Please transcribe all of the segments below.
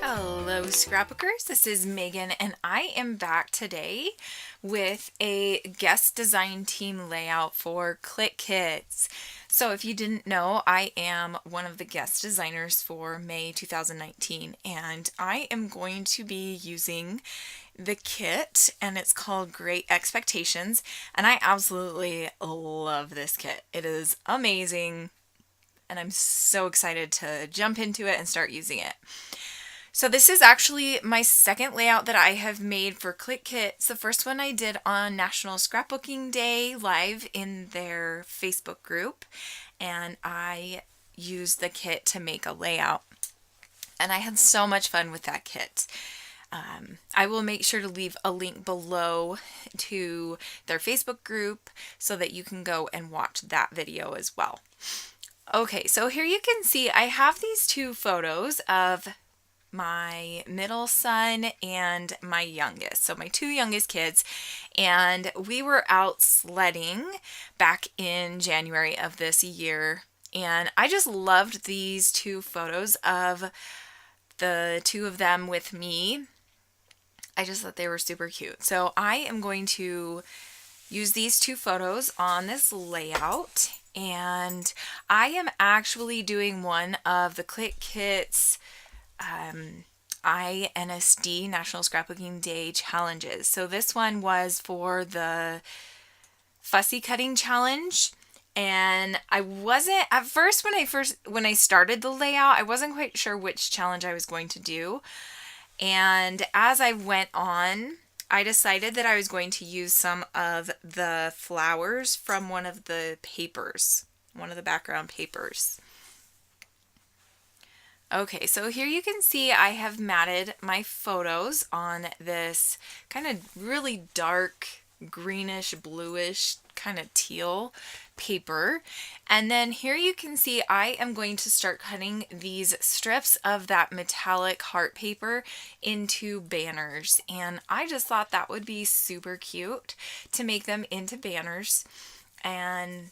Hello scrapbookers, this is Megan and I am back today with a guest design team layout for Clique Kits. So if you didn't know, I am one of the guest designers for May 2019 and I am going to be using the kit and it's called Great Expectations and I absolutely love this kit. It is amazing and I'm so excited to jump into it and start using it. So this is actually my second layout that I have made for Clique Kits. The first one I did on National Scrapbooking Day live in their Facebook group, and I used the kit to make a layout. And I had so much fun with that kit. I will make sure to leave a link below to their Facebook group so that you can go and watch that video as well. Okay, so here you can see I have these two photos of my middle son and my youngest. So my two youngest kids, and we were out sledding back in January of this year. And I just loved these two photos of the two of them with me. I just thought they were super cute. So I am going to use these two photos on this layout. And I am actually doing one of the Clique Kits INSD National Scrapbooking Day challenges. So this one was for the fussy cutting challenge, and I wasn't at first when I started the layout, I wasn't quite sure which challenge I was going to do. And as I went on, I decided that I was going to use some of the flowers from one of the papers, one of the background papers. Okay, so here you can see I have matted my photos on this kind of really dark greenish bluish kind of teal paper, and then here you can see I am going to start cutting these strips of that metallic heart paper into banners, and I just thought that would be super cute to make them into banners, and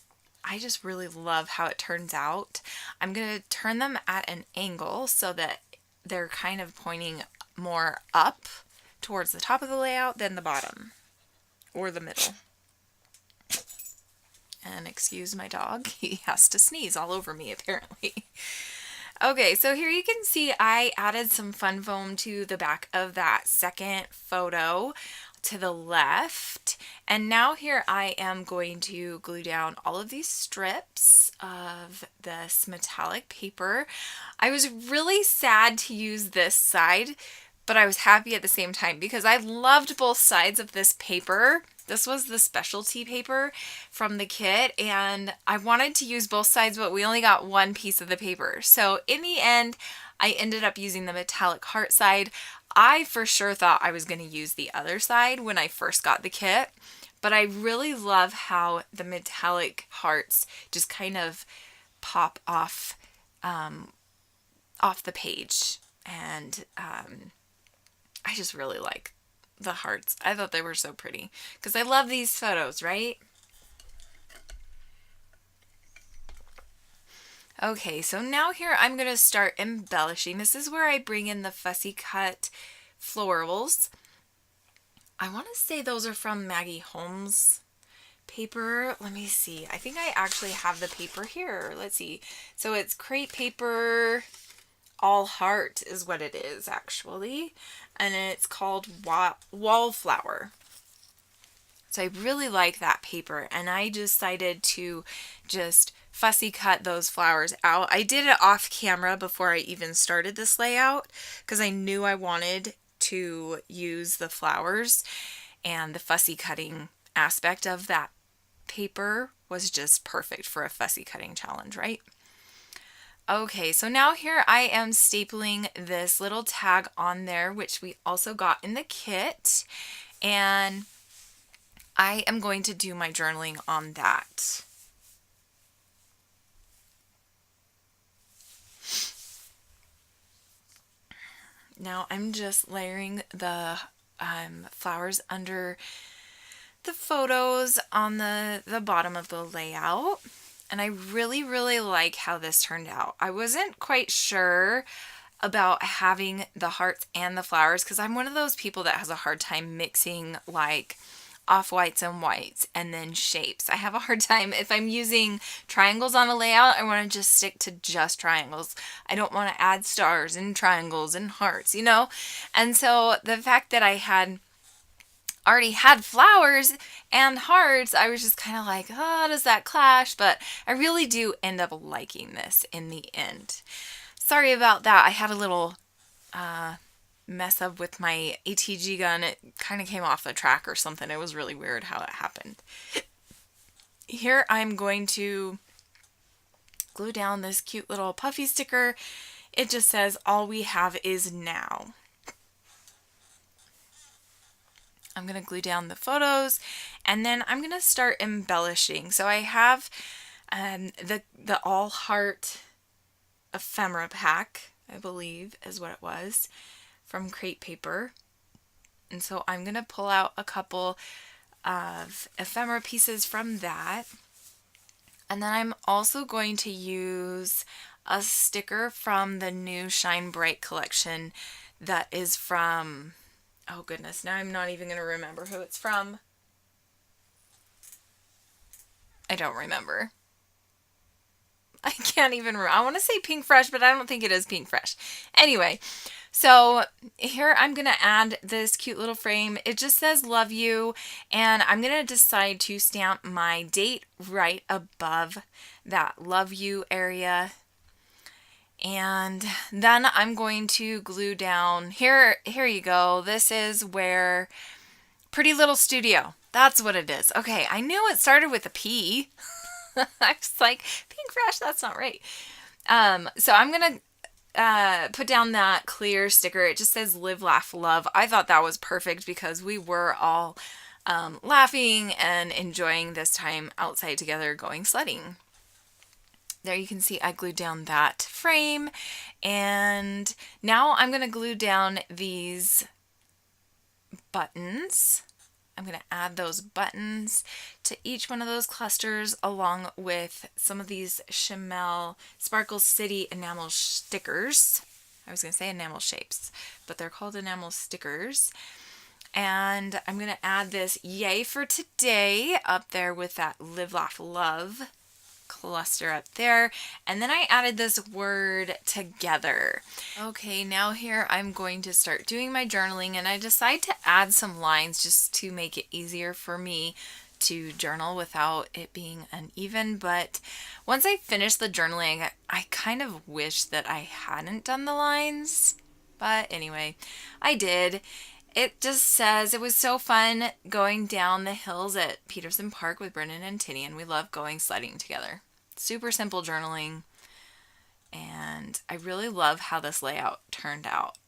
I just really love how it turns out. I'm going to turn them at an angle so that they're kind of pointing more up towards the top of the layout than the bottom or the middle. And excuse my dog, he has to sneeze all over me apparently. Okay, so here you can see I added some fun foam to the back of that second photo to the left, and now here I am going to glue down all of these strips of this metallic paper. I was really sad to use this side, but I was happy at the same time because I loved both sides of this paper. This was the specialty paper from the kit, and I wanted to use both sides, but we only got one piece of the paper. So in the end, I ended up using the metallic heart side. I for sure thought I was going to use the other side when I first got the kit, but I really love how the metallic hearts just kind of pop off the page, and I just really like the hearts. I thought they were so pretty because I love these photos, right? Okay, so now here I'm going to start embellishing. This is where I bring in the fussy cut florals. I want to say those are from Maggie Holmes paper. Let me see. I think I actually have the paper here. Let's see. So it's crepe paper, all heart is what it is actually. And it's called Wallflower. So I really like that paper, and I decided to just fussy cut those flowers out. I did it off camera before I even started this layout because I knew I wanted to use the flowers, and the fussy cutting aspect of that paper was just perfect for a fussy cutting challenge, right? Okay, so now here I am stapling this little tag on there, which we also got in the kit, and I am going to do my journaling on that. Now I'm just layering the flowers under the photos on the bottom of the layout. And I really, really like how this turned out. I wasn't quite sure about having the hearts and the flowers, because I'm one of those people that has a hard time mixing like off-whites and whites and then shapes. I have a hard time if I'm using triangles on a layout. I want to just stick to just triangles. I don't want to add stars and triangles and hearts, you know? And so the fact that I had already had flowers and hearts, I was just kind of like, oh, does that clash? But I really do end up liking this in the end. Sorry about that. I had a little mess up with my ATG gun. It kind of came off the track or something. It was really weird how it happened. Here I'm going to glue down this cute little puffy sticker. It just says, all we have is now. I'm going to glue down the photos, and then I'm going to start embellishing. So I have the all heart ephemera pack, I believe is what it was, from Crate Paper. And so I'm going to pull out a couple of ephemera pieces from that. And then I'm also going to use a sticker from the new Shine Bright collection that is from, oh goodness, now I'm not even going to remember who it's from. I don't remember. I can't even remember. I want to say Pink Fresh, but I don't think it is Pink Fresh. Anyway, so here I'm going to add this cute little frame. It just says love you, and I'm going to decide to stamp my date right above that love you area. And then I'm going to glue down, here you go. This is where Pretty Little Studio. That's what it is. Okay, I knew it started with a P. I was like, Pink Fresh, that's not right. So I'm going to put down that clear sticker. It just says live, laugh, love. I thought that was perfect because we were all laughing and enjoying this time outside together going sledding. There you can see I glued down that frame, and now I'm going to glue down these buttons. I'm going to add those buttons to each one of those clusters along with some of these Chamel Sparkle City enamel stickers. I was going to say enamel shapes, but they're called enamel stickers. And I'm going to add this Yay for Today up there with that Live, Laugh, Love cluster up there, and then I added this word together. Okay, now here I'm going to start doing my journaling, and I decide to add some lines just to make it easier for me to journal without it being uneven. But once I finished the journaling, I kind of wish that I hadn't done the lines, but anyway, I did. It just says, it was so fun going down the hills at Peterson Park with Brennan and Tinny, and we love going sledding together. Super simple journaling, and I really love how this layout turned out.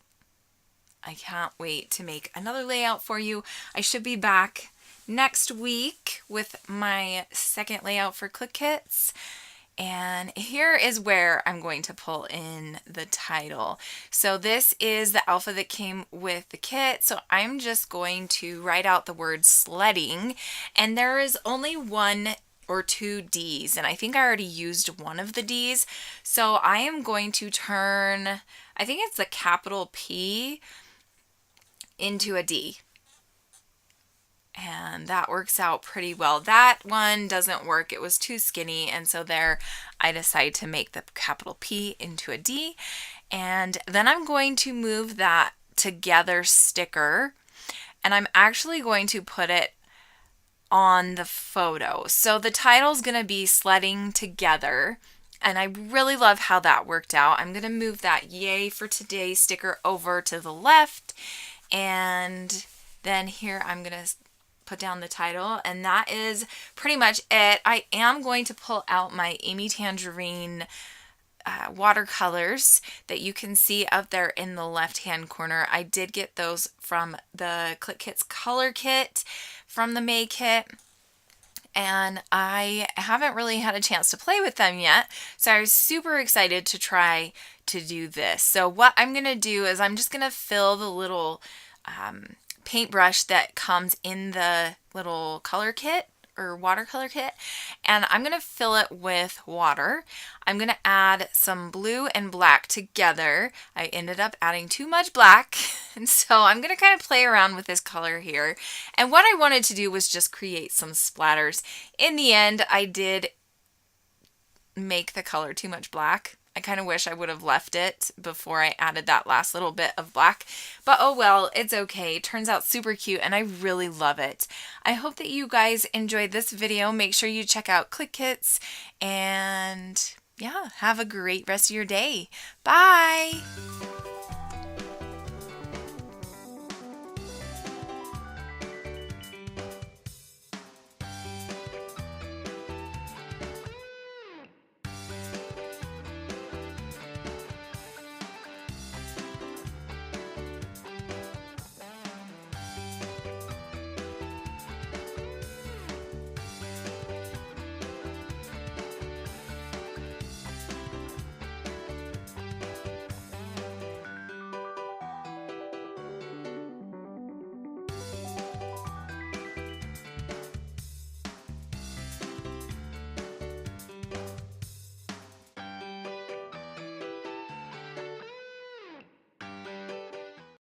I can't wait to make another layout for you. I should be back next week with my second layout for Clique Kits. And here is where I'm going to pull in the title. So this is the alpha that came with the kit. So I'm just going to write out the word sledding. And there is only one or two D's. And I think I already used one of the D's. So I am going to turn, I think it's the capital P into a D. And that works out pretty well. That one doesn't work. It was too skinny, and so there I decided to make the capital P into a D. And then I'm going to move that together sticker, and I'm actually going to put it on the photo. So the title is going to be Sledding Together, and I really love how that worked out. I'm going to move that Yay for Today sticker over to the left, and then here I'm going to put down the title, and that is pretty much it. I am going to pull out my Amy Tangerine watercolors that you can see up there in the left hand corner. I did get those from the Clique Kits color kit from the May kit, and I haven't really had a chance to play with them yet, so I was super excited to try to do this. So what I'm going to do is I'm just going to fill the little paintbrush that comes in the little color kit or watercolor kit, and I'm going to fill it with water. I'm going to add some blue and black together. I ended up adding too much black, and so I'm going to kind of play around with this color here. And what I wanted to do was just create some splatters. In the end, I did make the color too much black. I kind of wish I would have left it before I added that last little bit of black, but oh well, it's okay. It turns out super cute and I really love it. I hope that you guys enjoyed this video. Make sure you check out Clique Kits, and yeah, have a great rest of your day. Bye!